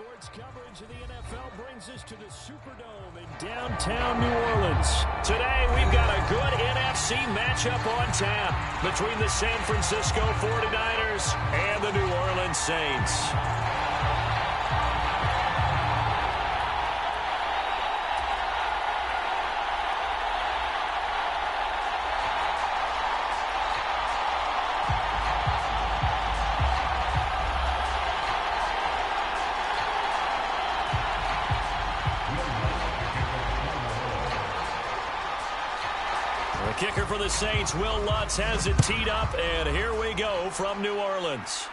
Sports coverage of the NFL brings us to the Superdome in downtown New Orleans. Today, we've got a good NFC matchup on tap between the San Francisco 49ers and the New Orleans Saints. The kicker for the Saints, Will Lutz, has it teed up, and here we go from New Orleans.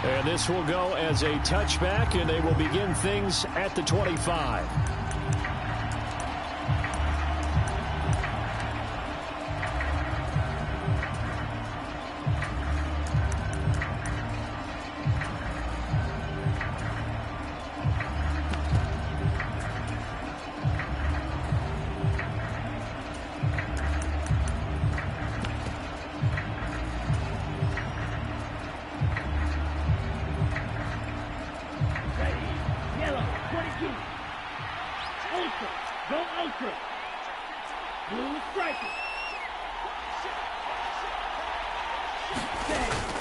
And this will go as a touchback, and they will begin things at the 25.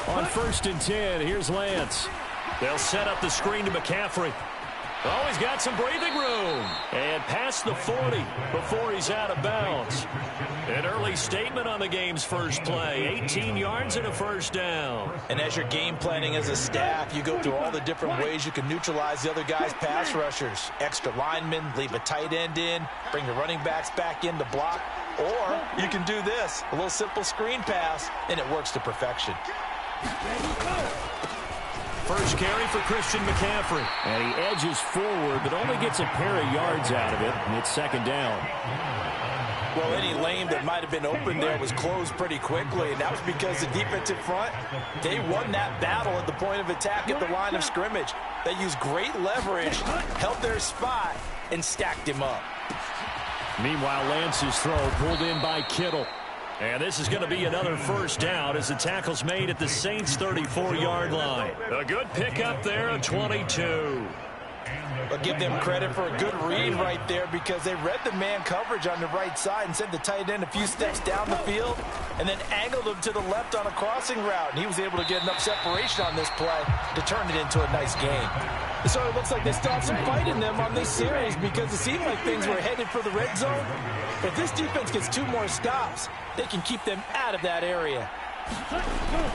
On 1st and 10, here's Lance. They'll set up the screen to McCaffrey. Oh, he's got some breathing room. And past the 40 before he's out of bounds. An early statement on the game's first play. 18 yards and a first down. And as you're game planning as a staff, you go through all the different ways you can neutralize the other guy's pass rushers. Extra linemen, leave a tight end in, bring the running backs back in to block. Or you can do this, a little simple screen pass, and it works to perfection. First carry for Christian McCaffrey. And he edges forward, but only gets a pair of yards out of it. And it's second down. Well, any lane that might have been open there was closed pretty quickly, and that was because the defensive front, they won that battle at the point of attack at the line of scrimmage. They used great leverage, held their spot, and stacked him up. Meanwhile, Lance's throw pulled in by Kittle. And this is going to be another first down as the tackle's made at the Saints' 34-yard line. A good pickup there, a 22. I'll give them credit for a good read right there because they read the man coverage on the right side and sent the tight end a few steps down the field and then angled him to the left on a crossing route. And he was able to get enough separation on this play to turn it into a nice gain. So it looks like they still have some fight in them on this series because it seemed like things were headed for the red zone. If this defense gets 2 more stops, they can keep them out of that area.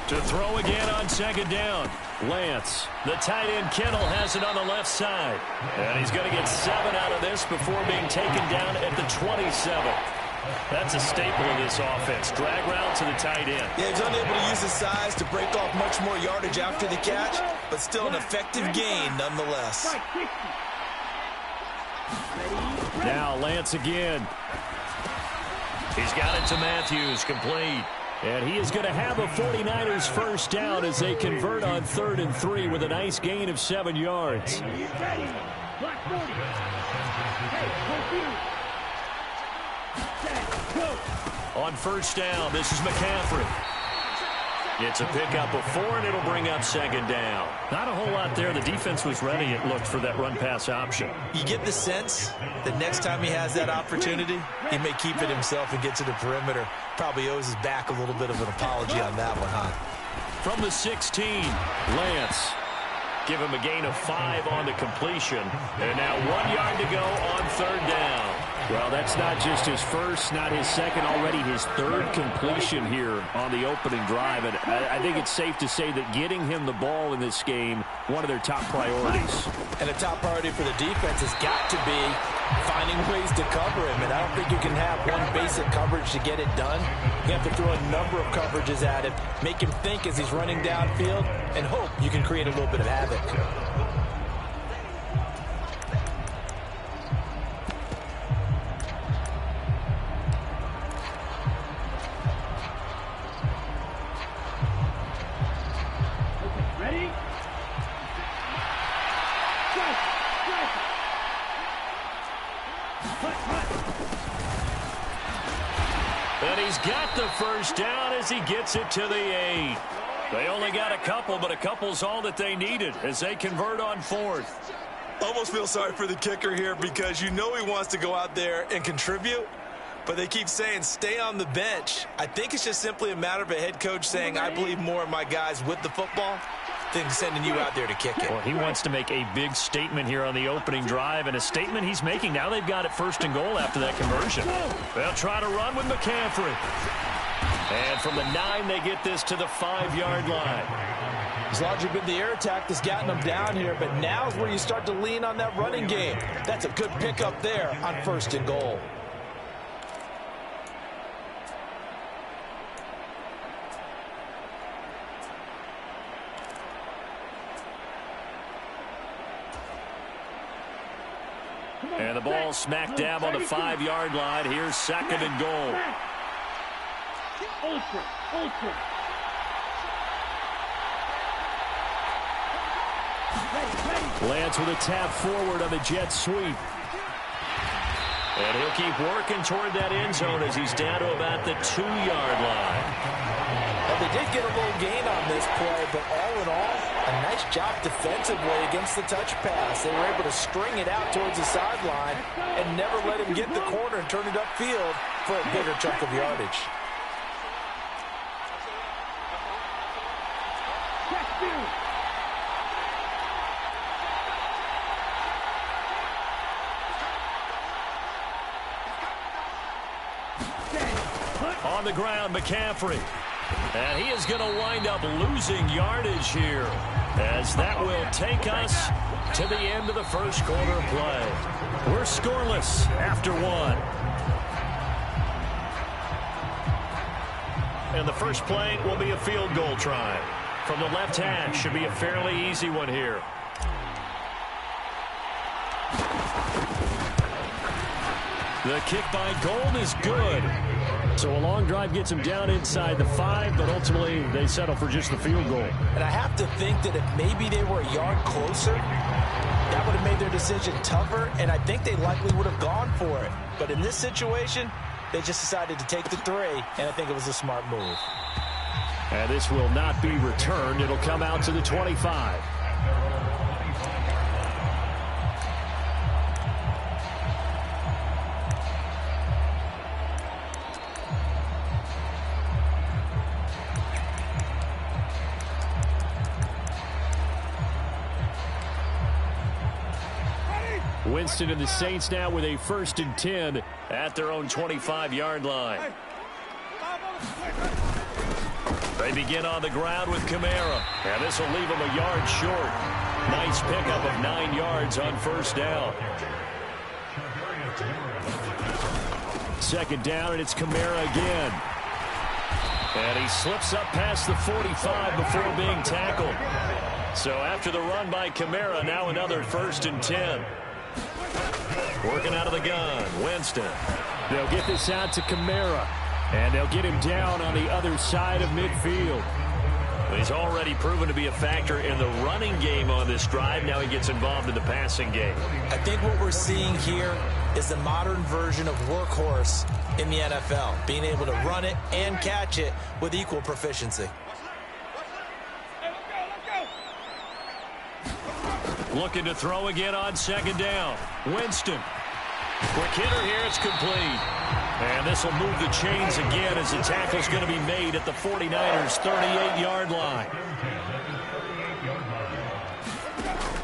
To throw again on second down. Lance, the tight end Kittle has it on the left side. And he's going to get 7 out of this before being taken down at the 27. That's a staple of this offense. Drag route to the tight end. Yeah, he's unable to use his size to break off much more yardage after the catch, but still an effective gain nonetheless. Now Lance again. He's got it to Matthews, complete. And he is going to have a 49ers first down as they convert on 3rd and 3 with a nice gain of 7 yards. On first down, this is McCaffrey. It's a pickup of 4, and it'll bring up second down. Not a whole lot there. The defense was ready, it looked, for that run-pass option. You get the sense that next time he has that opportunity, he may keep it himself and get to the perimeter. Probably owes his back a little bit of an apology on that one, huh? From the 16, Lance. Give him a gain of 5 on the completion. And now 1 yard to go on 3rd down. Well, that's not just his first, not his second, already his 3rd completion here on the opening drive. And I think it's safe to say that getting him the ball in this game, one of their top priorities. And a top priority for the defense has got to be finding ways to cover him. And I don't think you can have one basic coverage to get it done. You have to throw a number of coverages at him, make him think as he's running downfield, and hope you can create a little bit of havoc. And he's got the first down as he gets it to the 8. They only got a couple, but a couple's all that they needed as they convert on fourth. Almost feel sorry for the kicker here because you know he wants to go out there and contribute, but they keep saying stay on the bench. I think it's just simply a matter of a head coach saying I believe more in my guys with the football than sending you out there to kick it. Well, he wants to make a big statement here on the opening drive, and a statement he's making. Now they've got it 1st and goal after that conversion. They'll try to run with McCaffrey. And from the 9, they get this to the 5-yard line. It's largely been the air attack that's gotten them down here, but now's where you start to lean on that running game. That's a good pickup there on 1st and goal. And the ball smack dab on the 5-yard line. Here's 2nd and goal. Lance with a tap forward on the jet sweep. And he'll keep working toward that end zone as he's down to about the 2-yard line. Well, they did get a little gain on this play, but all in all, a nice job defensively against the touch pass. They were able to string it out towards the sideline and never let him get the corner and turn it upfield for a bigger chunk of yardage. On the ground, McCaffrey. And he is going to wind up losing yardage here, as that will take us to the end of the 1st quarter of play. We're scoreless after 1. And the first play will be a field goal try. From the left hash, should be a fairly easy one here. The kick by Gold is good. So a long drive gets him down inside the 5, but ultimately they settle for just the field goal. And I have to think that if maybe they were a yard closer, that would have made their decision tougher, and I think they likely would have gone for it. But in this situation, they just decided to take the 3, and I think it was a smart move. And this will not be returned. It'll come out to the 25. Winston and the Saints now with a 1st and 10 at their own 25-yard line. They begin on the ground with Kamara, and this will leave them a yard short. Nice pickup of 9 yards on 1st down. 2nd down, and it's Kamara again. And he slips up past the 45 before being tackled. So after the run by Kamara, now another 1st and 10. Working out of the gun, Winston. They'll get this out to Kamara, and they'll get him down on the other side of midfield. He's already proven to be a factor in the running game on this drive. Now he gets involved in the passing game. I think what we're seeing here is the modern version of workhorse in the NFL, being able to run it and catch it with equal proficiency. Looking to throw again on 2nd down. Winston. Quick hitter here. It's complete. And this will move the chains again as the tackle's going to be made at the 49ers' 38-yard line.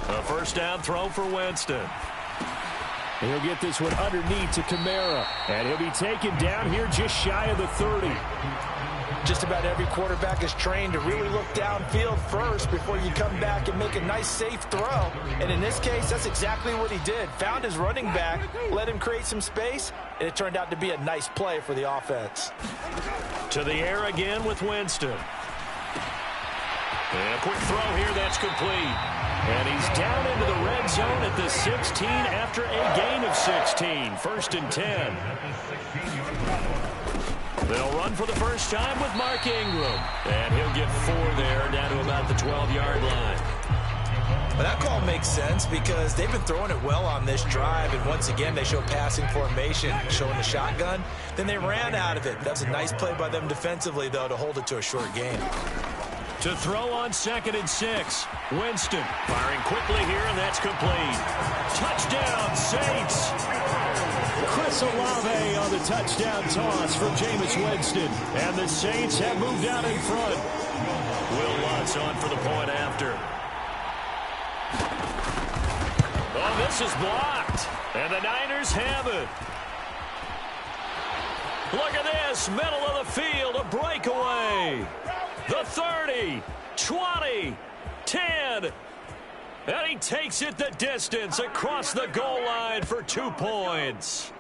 A 1st down throw for Winston. He'll get this one underneath to Kamara. And he'll be taken down here just shy of the 30. Just about every quarterback is trained to really look downfield first before you come back and make a nice, safe throw. And in this case, that's exactly what he did. Found his running back, let him create some space, and it turned out to be a nice play for the offense. To the air again with Winston. And a quick throw here, that's complete. And he's down into the red zone at the 16 after a gain of 16. 1st and 10. They'll run for the first time with Mark Ingram. And he'll get 4 there, down to about the 12-yard line. But that call makes sense because they've been throwing it well on this drive, and once again they show passing formation, showing the shotgun. Then they ran out of it. That's a nice play by them defensively, though, to hold it to a short gain. To throw on 2nd and 6. Winston firing quickly here, and that's complete. Touchdown, Saints. Chris Olave on the touchdown toss for Jameis Winston. And the Saints have moved out in front. Will Lutz on for the point after. Oh, this is blocked. And the Niners have it. Look at this. Middle of the field. A breakaway. The 30. 20. 10. And he takes it the distance across the goal line for 2 points.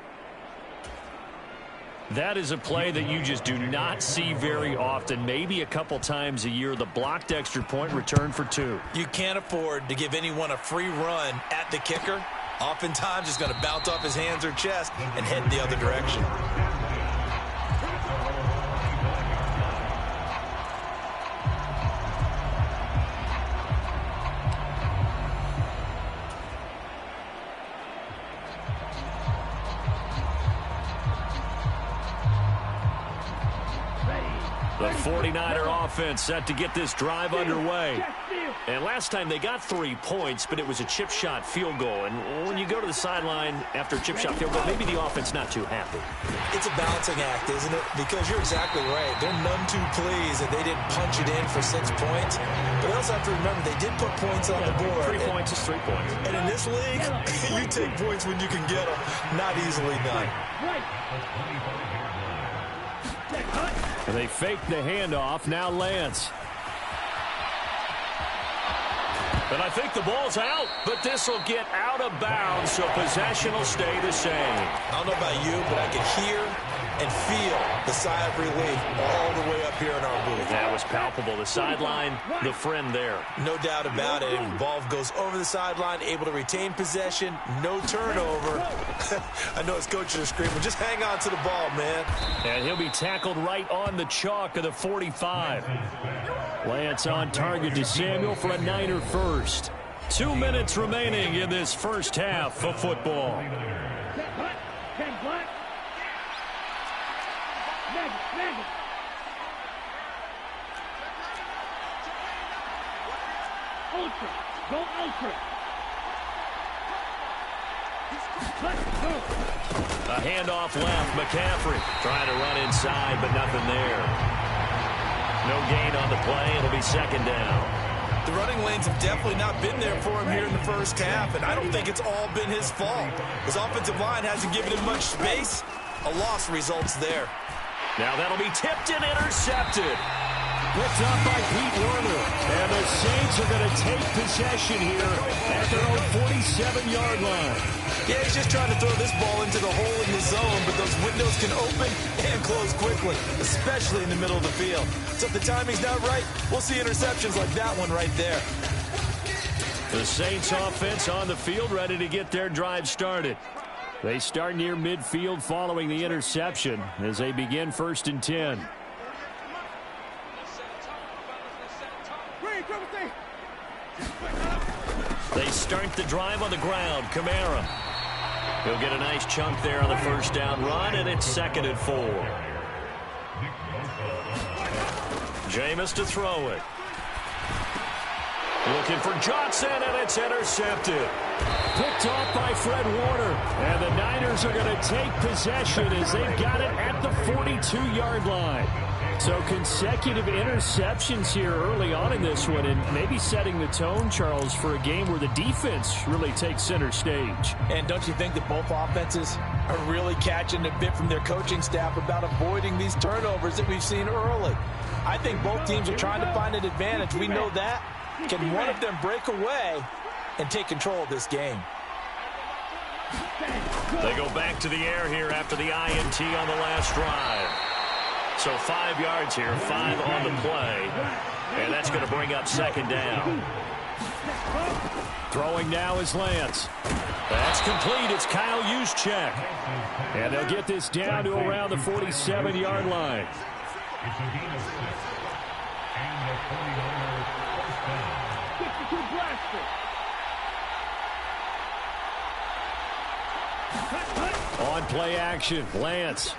That is a play that you just do not see very often. Maybe a couple times a year. The blocked extra point return for 2. You can't afford to give anyone a free run at the kicker. Oftentimes, it's going to bounce off his hands or chest and head in the other direction. The 49er offense set to get this drive underway. And last time they got 3 points, but it was a chip shot field goal. And when you go to the sideline after a chip shot field goal, maybe the offense not too happy. It's a balancing act, isn't it? Because you're exactly right. They're none too pleased that they didn't punch it in for 6 points. But they also have to remember they did put points on the board. 3 points is 3 points. And in this league, you take points when you can get them. Not easily done. And they fake the handoff. Now Lance. And I think the ball's out, but this will get out of bounds, so possession will stay the same. I don't know about you, but I can hear and feel the sigh of relief all the way up here in our booth. That was palpable. The sideline, the friend there. No doubt about it. And ball goes over the sideline, able to retain possession, no turnover. I know his coaches are screaming, just hang on to the ball, man. And he'll be tackled right on the chalk of the 45. Lance on target to Samuel for a Niner first. 2 minutes remaining in this first half of football. Ultra. Go ultra. A handoff left. McCaffrey trying to run inside, but nothing there. No gain on the play. It'll be 2nd down. The running lanes have definitely not been there for him here in the first half, and I don't think it's all been his fault. His offensive line hasn't given him much space. A loss results there. Now that'll be tipped and intercepted. Picked up by Pete Werner. And the Saints are going to take possession here at their own 47-yard line. Yeah, he's just trying to throw this ball into the hole in the zone, but those windows can open and close quickly, especially in the middle of the field. So if the timing's not right, we'll see interceptions like that one right there. The Saints offense on the field, ready to get their drive started. They start near midfield following the interception as they begin 1st and 10. They start the drive on the ground. Kamara. He'll get a nice chunk there on the first down run, and it's 2nd and 4. Jameis to throw it. Looking for Johnson, and it's intercepted. Picked off by Fred Warner. And the Niners are going to take possession as they've got it at the 42-yard line. So consecutive interceptions here early on in this one, and maybe setting the tone, Charles, for a game where the defense really takes center stage. And don't you think that both offenses are really catching a bit from their coaching staff about avoiding these turnovers that we've seen early? I think both teams are trying to find an advantage. We know that. Can one of them break away and take control of this game? They go back to the air here after the INT on the last drive. So 5 yards here, 5 on the play. And that's going to bring up 2nd down. Throwing now is Lance. That's complete. It's Kyle Juszczyk. And they'll get this down to around the 47-yard line. On play action, Lance.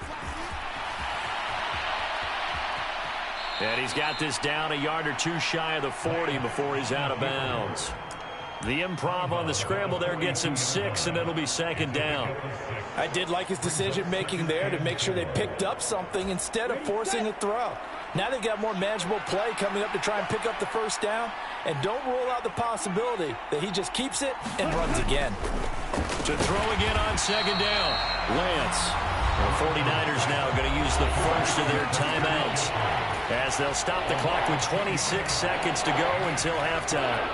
And he's got this down a yard or two shy of the 40 before he's out of bounds. The improv on the scramble there gets him 6, and it'll be second down. I did like his decision-making there to make sure they picked up something instead of forcing a throw. Now they've got more manageable play coming up to try and pick up the first down, and don't rule out the possibility that he just keeps it and runs again. To throw again on second down, Lance. The 49ers now going to use the first of their timeouts as they'll stop the clock with 26 seconds to go until halftime.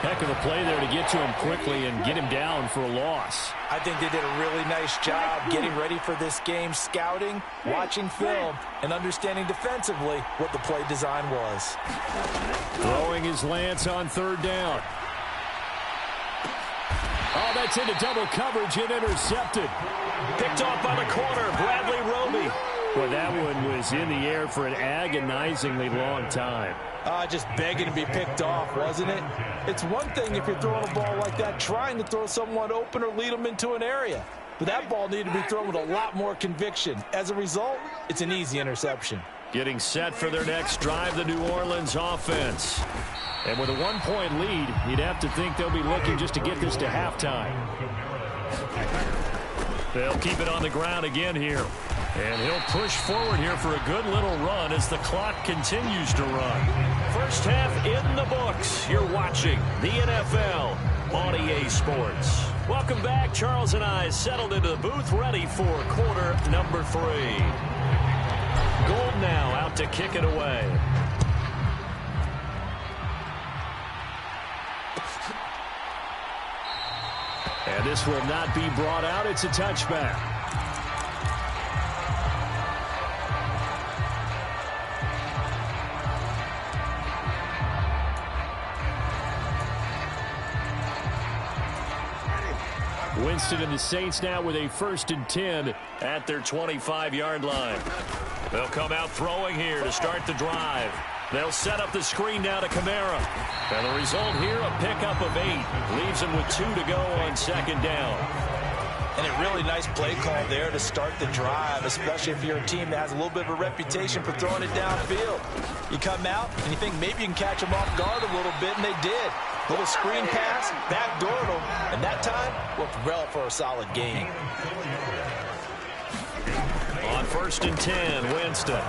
Heck of a play there to get to him quickly and get him down for a loss. I think they did a really nice job getting ready for this game, scouting, watching film, and understanding defensively what the play design was. Throwing is Lance on third down. Oh, that's into double coverage and intercepted. Picked off by the corner, Bradley Roby. Well, that one was in the air for an agonizingly long time. Just begging to be picked off, wasn't it? It's one thing if you're throwing a ball like that, trying to throw someone open or lead them into an area. But that ball needed to be thrown with a lot more conviction. As a result, it's an easy interception. Getting set for their next drive, the New Orleans offense. And with a 1-point lead, you'd have to think they'll be looking just to get this to halftime. They'll keep it on the ground again here. And he'll push forward here for a good little run as the clock continues to run. First half in the books. You're watching the NFL on EA Sports. Welcome back. Charles and I settled into the booth ready for quarter number 3. Gold now out to kick it away. And this will not be brought out. It's a touchback. Winston and the Saints now with a 1st and 10 at their 25-yard line. They'll come out throwing here to start the drive. They'll set up the screen now to Kamara. And the result here, a pickup of 8. Leaves them with 2 to go on second down. And a really nice play call there to start the drive, especially if you're a team that has a little bit of a reputation for throwing it downfield. You come out and you think maybe you can catch them off guard a little bit, and they did. Little screen pass, backdoored them, and that time worked well for a solid gain. On 1st and 10, Winston.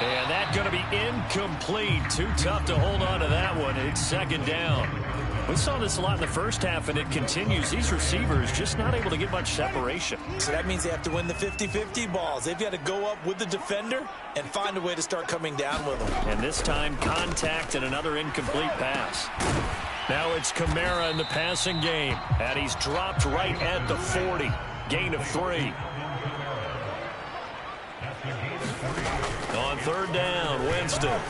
And that's going to be incomplete. Too tough to hold on to that one. It's second down. We saw this a lot in the first half, and it continues. These receivers just not able to get much separation. So that means they have to win the 50-50 balls. They've got to go up with the defender and find a way to start coming down with them. And this time, contact and another incomplete pass. Now it's Kamara in the passing game, and he's dropped right at the 40. Gain of 3. On third down, Winston.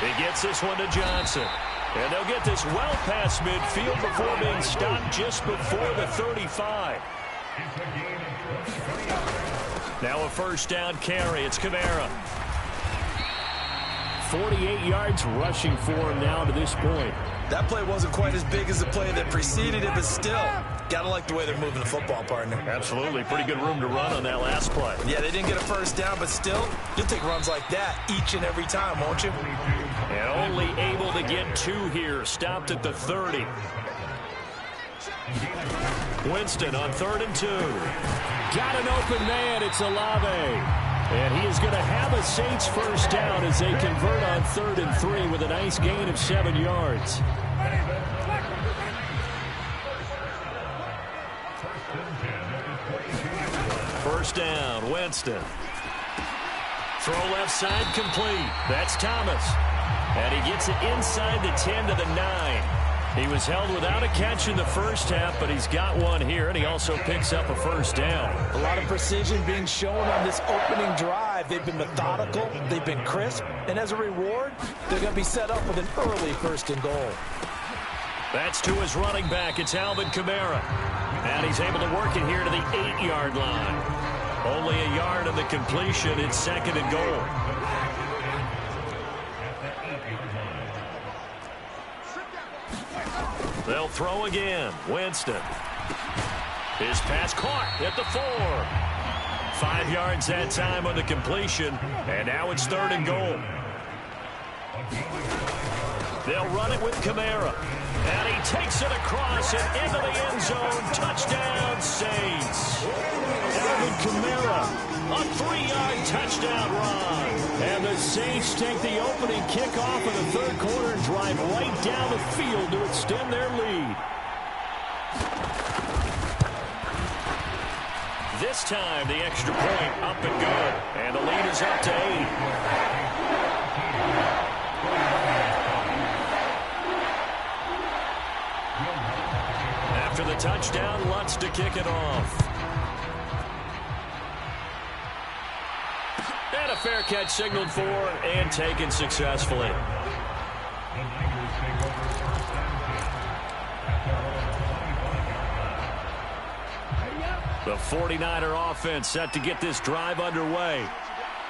He gets this one to Johnson. And they'll get this well past midfield before being stopped just before the 35. Now a first down carry. It's Kamara. 48 yards rushing for him now to this point. That play wasn't quite as big as the play that preceded it, but still, gotta like the way they're moving the football, partner. Absolutely. Pretty good room to run on that last play. Yeah, they didn't get a first down, but still, you'll take runs like that each and every time, won't you? And only able to get 2 here. Stopped at the 30. Winston on 3rd and 2. Got an open man. It's Olave. And he is going to have a Saints first down as they convert on 3rd and 3 with a nice gain of 7 yards. First down, Winston. Throw left side complete. That's Thomas. And he gets it inside the 10 to the 9. He was held without a catch in the first half, but he's got one here, and he also picks up a first down. A lot of precision being shown on this opening drive. They've been methodical, they've been crisp, and as a reward, they're going to be set up with an early 1st and goal. That's to his running back. It's Alvin Kamara. And he's able to work it here to the 8-yard line. Only a yard of the completion. It's 2nd and goal. They'll throw again. Winston. His pass caught at the 4. 5 yards that time on the completion, and now it's 3rd and goal. They'll run it with Kamara, and he takes it across and into the end zone. Touchdown, Saints. Alvin Kamara, a 3-yard touchdown run. And the Saints take the opening kickoff of the 3rd quarter and drive right down the field to extend their lead. This time, the extra point up and good. And the lead is up to 8. After the touchdown, Lutz to kick it off. And a fair catch signaled for and taken successfully. The 49er offense set to get this drive underway.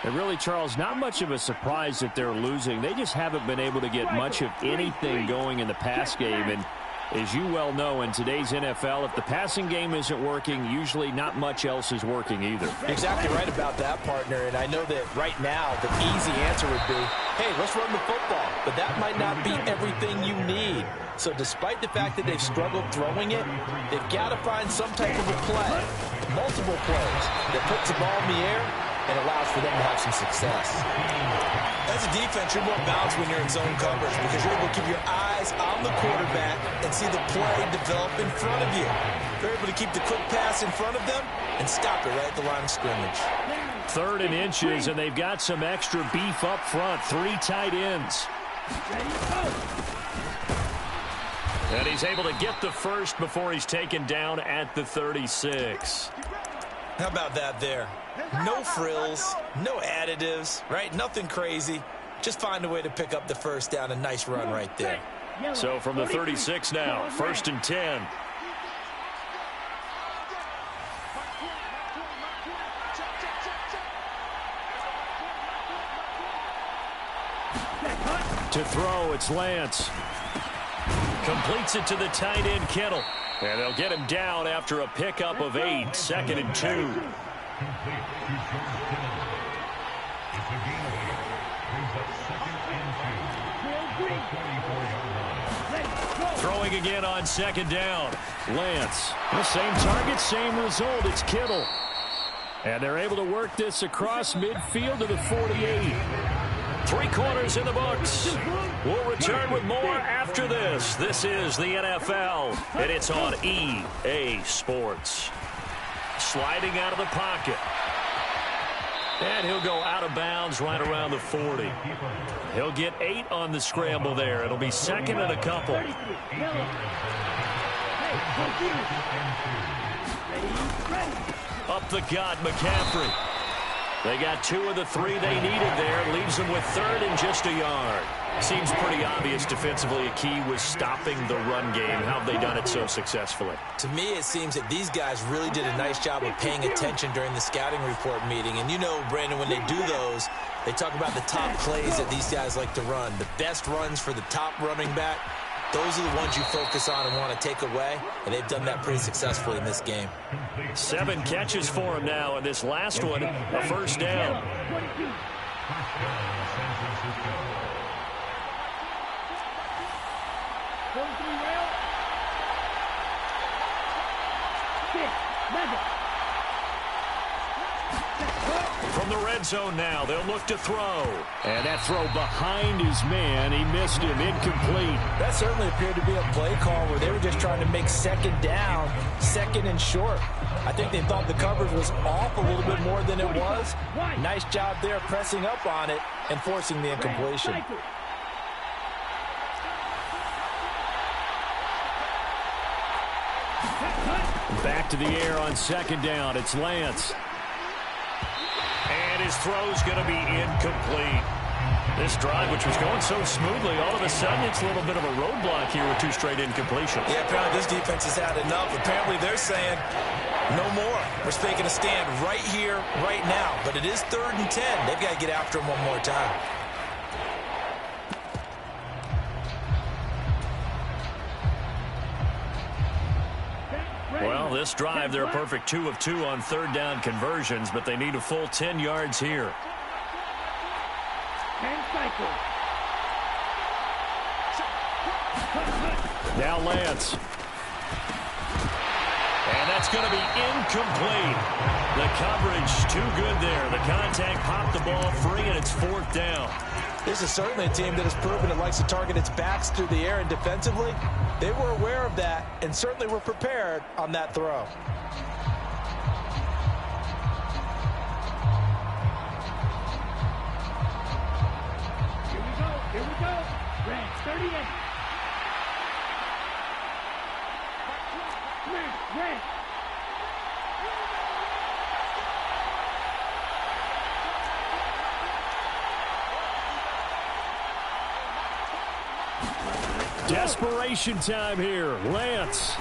And really, Charles, not much of a surprise that they're losing. They just haven't been able to get much of anything going in the pass game. And as you well know, in today's NFL, if the passing game isn't working, usually not much else is working either. Exactly right about that, partner. And I know that right now the easy answer would be, hey, let's run the football. But that might not be everything you need. So despite the fact that they've struggled throwing it, they've got to find some type of a play, multiple plays, that puts the ball in the air and allows for them to have some success. As a defense, you're more balanced when you're in zone coverage because you're able to keep your eyes on the quarterback and see the play develop in front of you. You're able to keep the quick pass in front of them and stop it right at the line of scrimmage. 3rd and inches, and they've got some extra beef up front. 3 tight ends. And he's able to get the first before he's taken down at the 36. How about that there? No frills, no additives, right? Nothing crazy. Just find a way to pick up the first down. A nice run right there. So from the 36 now, 1st and 10. To throw, it's Lance. Completes it to the tight end, Kittle. And they'll get him down after a pickup of 8, 2nd and 2. Throwing again on 2nd down. Lance. The same target, same result. It's Kittle. And they're able to work this across midfield to the 48. 3 quarters in the books. We'll return with more after this. This is the NFL, and it's on EA Sports. Sliding out of the pocket. And he'll go out of bounds right around the 40. He'll get 8 on the scramble there. It'll be 2nd and a couple. Up the gut, McCaffrey. They got 2 of the 3 they needed there. Leaves them with 3rd and just a yard. Seems pretty obvious defensively a key was stopping the run game. How have they done it so successfully? To me, it seems that these guys really did a nice job of paying attention during the scouting report meeting. And you know, Brandon, when they do those, they talk about the top plays that these guys like to run. The best runs for the top running back, those are the ones you focus on and want to take away. And they've done that pretty successfully in this game. 7 catches for him now, and this last one, a 1st down. From the red zone now, they'll look to throw. And that throw behind his man, he missed him, incomplete. That certainly appeared to be a play call where they were just trying to make 2nd down, 2nd and short. I think they thought the coverage was off a little bit more than it was. Nice job there pressing up on it and forcing the incompletion. Back to the air on 2nd down. It's Lance. And his throw's going to be incomplete. This drive, which was going so smoothly, all of a sudden it's a little bit of a roadblock here with 2 straight incompletions. Yeah, apparently this defense has had enough. Apparently they're saying, no more. We're making a stand right here, right now. But it is 3rd and 10. They've got to get after him one more time. Well, Well, this drive, they're a perfect 2 of 2 on third down conversions, but they need a full 10 yards here. 10 cycles. Now Lance. And that's going to be incomplete. The coverage too good there. The contact popped the ball free, and it's 4th down. This is certainly a team that has proven it likes to target its backs through the air, and defensively, they were aware of that and certainly were prepared on that throw. Here we go. Red, 38. Red. Desperation time here. Lance.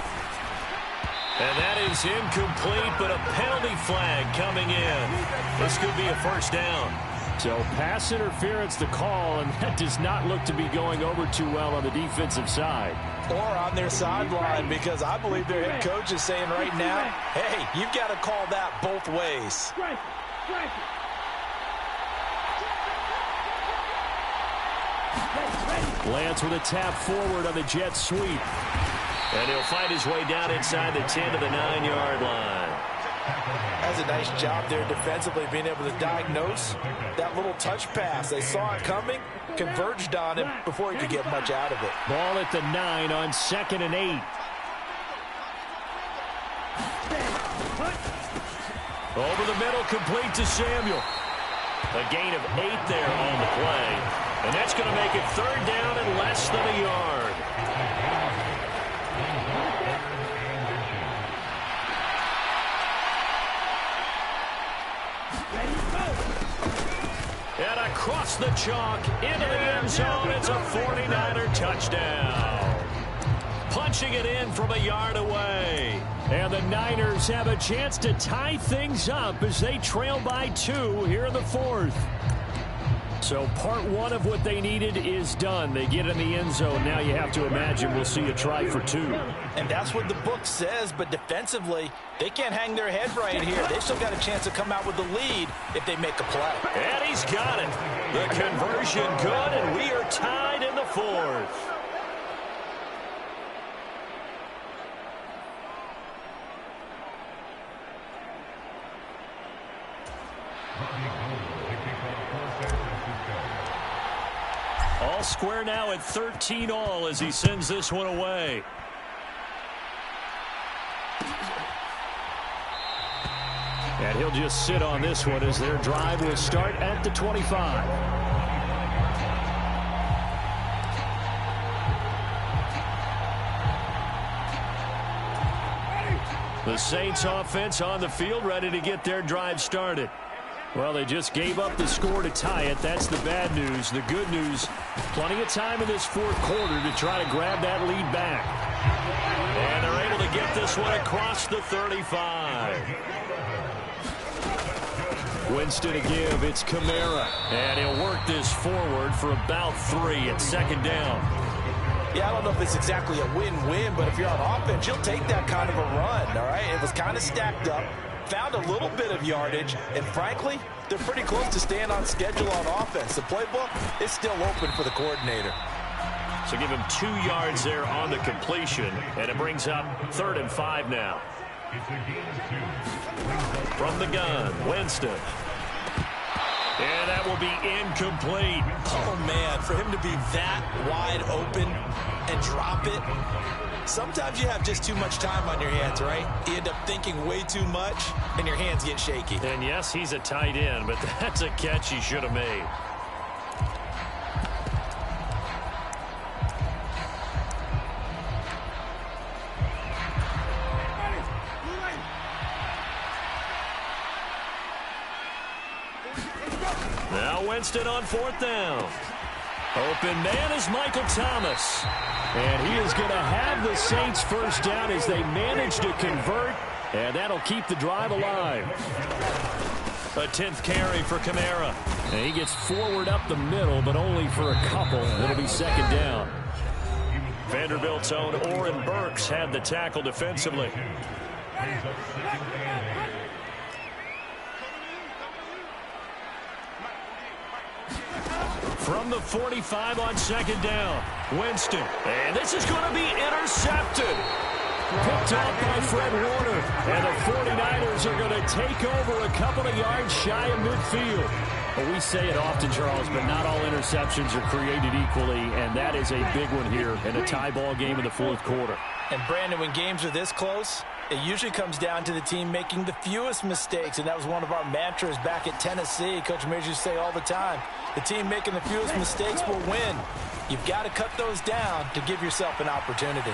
And that is incomplete, but a penalty flag coming in. This could be a first down. So pass interference the call, and that does not look to be going over too well on the defensive side. Or on their sideline, because I believe their head coach is saying right now, hey, you've got to call that both ways. Strike it. Lance with a tap forward on the jet sweep. And he'll fight his way down inside the 10 to the 9-yard line. That's a nice job there defensively, being able to diagnose that little touch pass. They saw it coming, converged on it before he could get much out of it. Ball at the 9 on 2nd and 8. Over the middle, complete to Samuel. A gain of 8 there on the play. And that's going to make it 3rd down and less than a yard. And across the chalk, into the end zone, it's a 49er touchdown. Punching it in from a yard away. And the Niners have a chance to tie things up as they trail by 2 here in the 4th. So part 1 of what they needed is done. They get in the end zone. Now you have to imagine we'll see a try for 2. And that's what the book says, but defensively, they can't hang their head right here. They still got a chance to come out with the lead if they make a play. And he's got it. The conversion good, and we are tied in the 4th. All square now at 13-all as he sends this one away. And he'll just sit on this one as their drive will start at the 25. The Saints offense on the field, ready to get their drive started. Well, they just gave up the score to tie it. That's the bad news. The good news, plenty of time in this 4th quarter to try to grab that lead back. And they're able to get this one across the 35. Winston to give. It's Kamara. And he'll work this forward for about 3 at 2nd down. Yeah, I don't know if it's exactly a win-win, but if you're on offense, you'll take that kind of a run, all right? It was kind of stacked up. Found a little bit of yardage, and frankly, they're pretty close to staying on schedule on offense. The playbook is still open for the coordinator. So give him 2 yards there on the completion, and it brings up 3rd and 5 now. From the gun, Winston. And that will be incomplete. Oh, man, for him to be that wide open and drop it. Sometimes you have just too much time on your hands, right? You end up thinking way too much, and your hands get shaky. And yes, he's a tight end, but that's a catch he should have made. Now Winston on 4th down. Open man is Michael Thomas. And he is going to have the Saints first down as they manage to convert. And that'll keep the drive alive. A 10th carry for Kamara. And he gets forward up the middle, but only for a couple. It'll be 2nd down. Vanderbilt's own Oren Burks had the tackle defensively. From the 45 on second down, Winston. And this is going to be intercepted. Picked off by Fred Warner. And the 49ers are going to take over a couple of yards shy of midfield. Well, we say it often, Charles, but not all interceptions are created equally, and that is a big one here in a tie ball game in the fourth quarter. And, Brandon, when games are this close, it usually comes down to the team making the fewest mistakes, and that was one of our mantras back at Tennessee. Coach Mears used to say all the time, the team making the fewest mistakes will win. You've got to cut those down to give yourself an opportunity.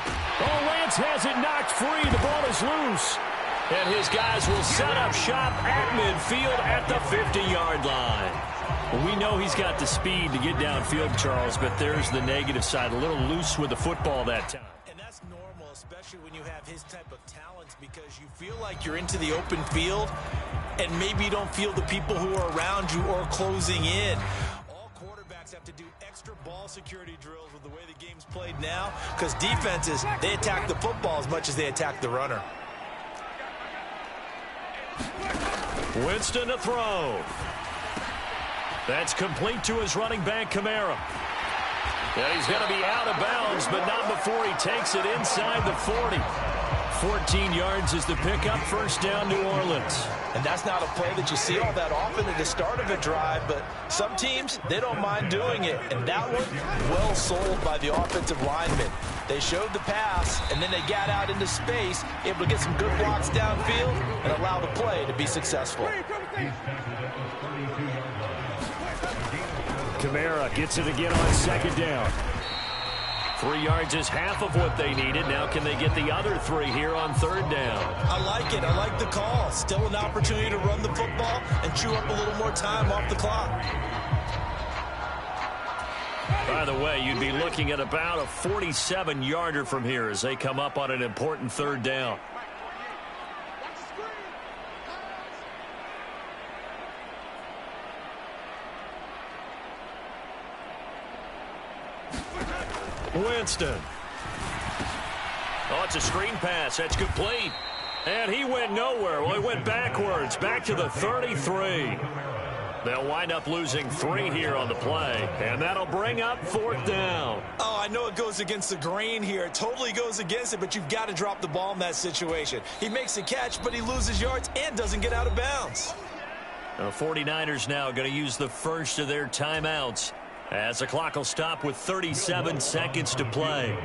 Oh, Lance has it knocked free. The ball is loose. And his guys will set up shop at midfield at the 50-yard line. Well, we know he's got the speed to get downfield, Charles, but there's the negative side. A little loose with the football that time. And that's normal, especially when you have his type of talents, because you feel like you're into the open field, and maybe you don't feel the people who are around you or closing in. All quarterbacks have to do extra ball security drills with the way the game's played now, because defenses, they attack the football as much as they attack the runner. Winston to throw. That's complete to his running back, Kamara. And he's going to be out of bounds, but not before he takes it inside the 40. 14 yards is the pickup, first down, New Orleans. And that's not a play that you see all that often at the start of a drive, but some teams, they don't mind doing it. And that one, well sold by the offensive lineman. They showed the pass, and then they got out into space, able to get some good blocks downfield and allow the play to be successful. Kamara gets it again on second down. 3 yards is half of what they needed. Now can they get the other 3 here on third down? I like it. I like the call. Still an opportunity to run the football and chew up a little more time off the clock. By the way, you'd be looking at about a 47-yarder from here as they come up on an important third down. Winston. Oh, it's a screen pass. That's complete. And he went nowhere. Well, he went backwards, back to the 33. They'll wind up losing 3 here on the play, and that'll bring up fourth down. Oh, I know it goes against the grain here. It totally goes against it, but you've got to drop the ball in that situation. He makes a catch, but he loses yards and doesn't get out of bounds. The 49ers now going to use the first of their timeouts as the clock will stop with 37 seconds to play.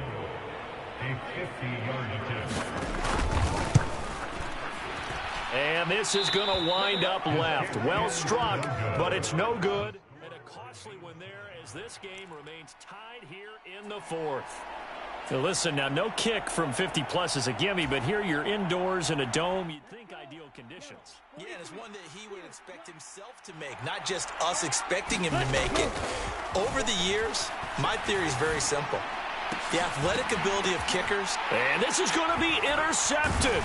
And this is going to wind up left. Well struck, but it's no good. And a costly one there as this game remains tied here in the fourth. Now listen, now no kick from 50-plus is a gimme, but here you're indoors in a dome. You'd think ideal conditions. Yeah, and it's one that he would expect himself to make, not just us expecting him to make it. Over the years, my theory is very simple. The athletic ability of kickers. And this is going to be intercepted.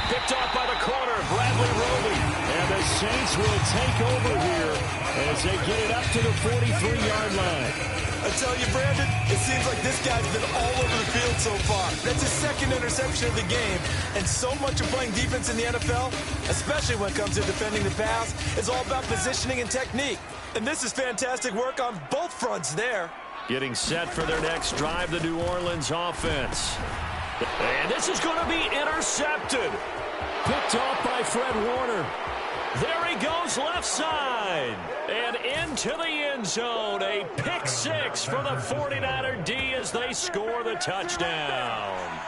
Picked off by the corner, Bradley Roby. And the Saints will take over here as they get it up to the 43-yard line. I tell you, Brandon, it seems like this guy's been all over the field so far. That's his second interception of the game. And so much of playing defense in the NFL, especially when it comes to defending the pass, is all about positioning and technique. And this is fantastic work on both fronts there. Getting set for their next drive, the New Orleans offense. And this is going to be intercepted. Picked off by Fred Warner. There he goes left side. And into the end zone. A pick 6 for the 49er D as they score the touchdown.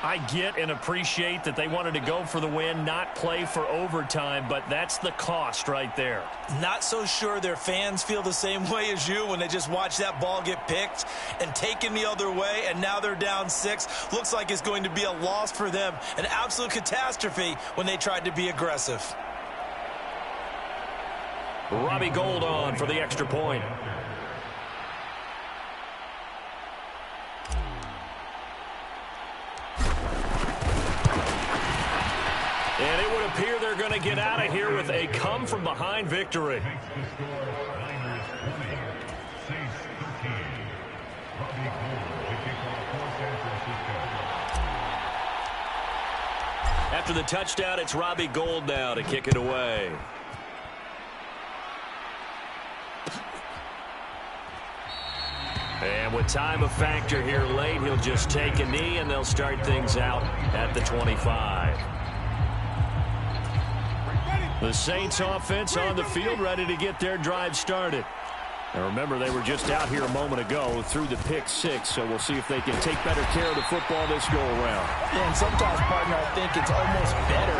I get and appreciate that they wanted to go for the win, not play for overtime, but that's the cost right there. Not so sure their fans feel the same way as you when they just watch that ball get picked and taken the other way, and now they're down 6. Looks like it's going to be a loss for them. An absolute catastrophe when they tried to be aggressive. Robbie Gould on for the extra point. And it would appear they're going to get out of here with a come-from-behind victory. After the touchdown, it's Robbie Gould now to kick it away. And with time a factor here late, he'll just take a knee, and they'll start things out at the 25. The Saints offense on the field, ready to get their drive started. And remember, they were just out here a moment ago through the pick six, so we'll see if they can take better care of the football this go-around. Yeah, and sometimes, partner, I think it's almost better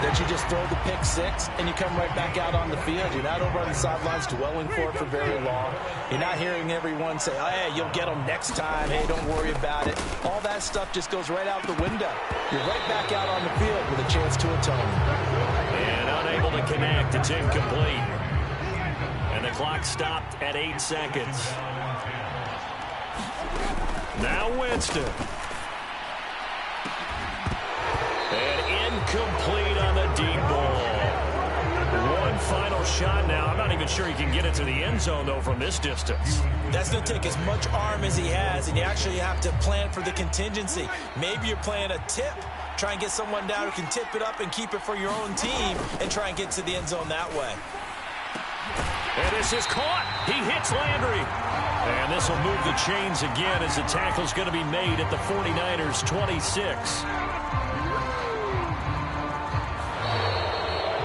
that you just throw the pick six and you come right back out on the field. You're not over on the sidelines dwelling for it for very long. You're not hearing everyone say, oh, hey, you'll get them next time. Hey, don't worry about it. All that stuff just goes right out the window. You're right back out on the field with a chance to atone. And unable to connect. It's incomplete. And the clock stopped at 8 seconds. Now Winston. And incomplete on the deep ball. One final shot now. I'm not even sure he can get it to the end zone, though, from this distance. That's going to take as much arm as he has, and you actually have to plan for the contingency. Maybe you're playing a tip. Try and get someone down who can tip it up and keep it for your own team and try and get to the end zone that way. And this is caught. He hits Landry. And this will move the chains again as the tackle's going to be made at the 49ers' 26.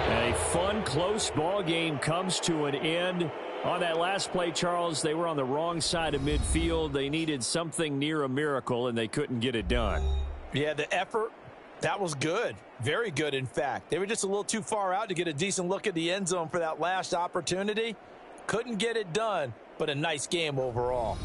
A fun, close ball game comes to an end. On that last play, Charles, they were on the wrong side of midfield. They needed something near a miracle, and they couldn't get it done. Yeah, the effort, that was good. Very good, in fact. They were just a little too far out to get a decent look at the end zone for that last opportunity. Couldn't get it done, but a nice game overall.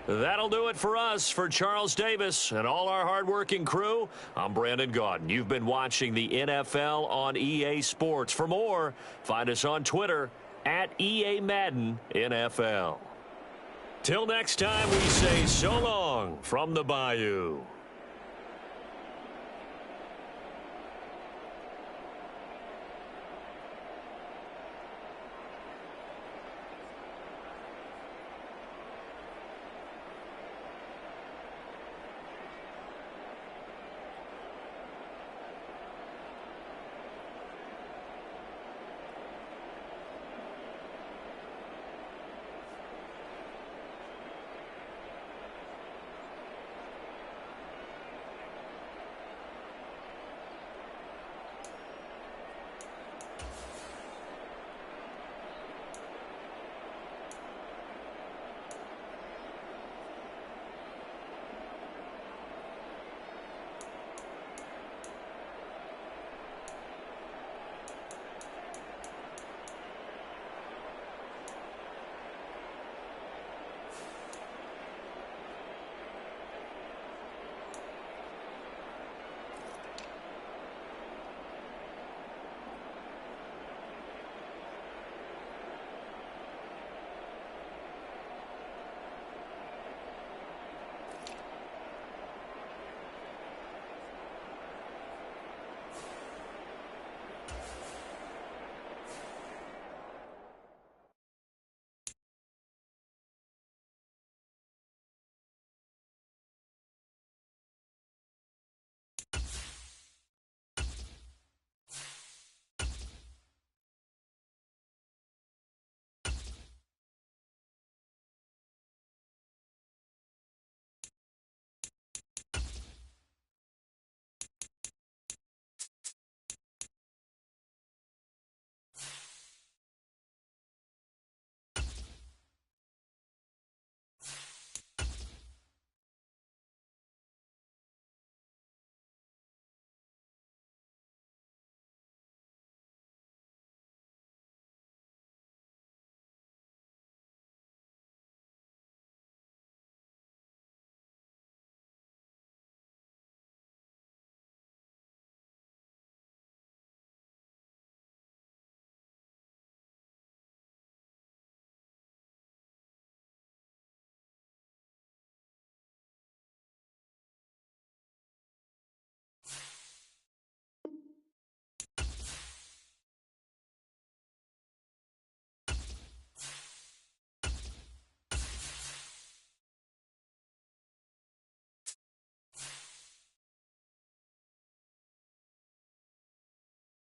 That'll do it for us. For Charles Davis and all our hardworking crew, I'm Brandon Gaudin. You've been watching the NFL on EA Sports. For more, find us on Twitter at EA Madden NFL. Till next time, we say so long from the Bayou.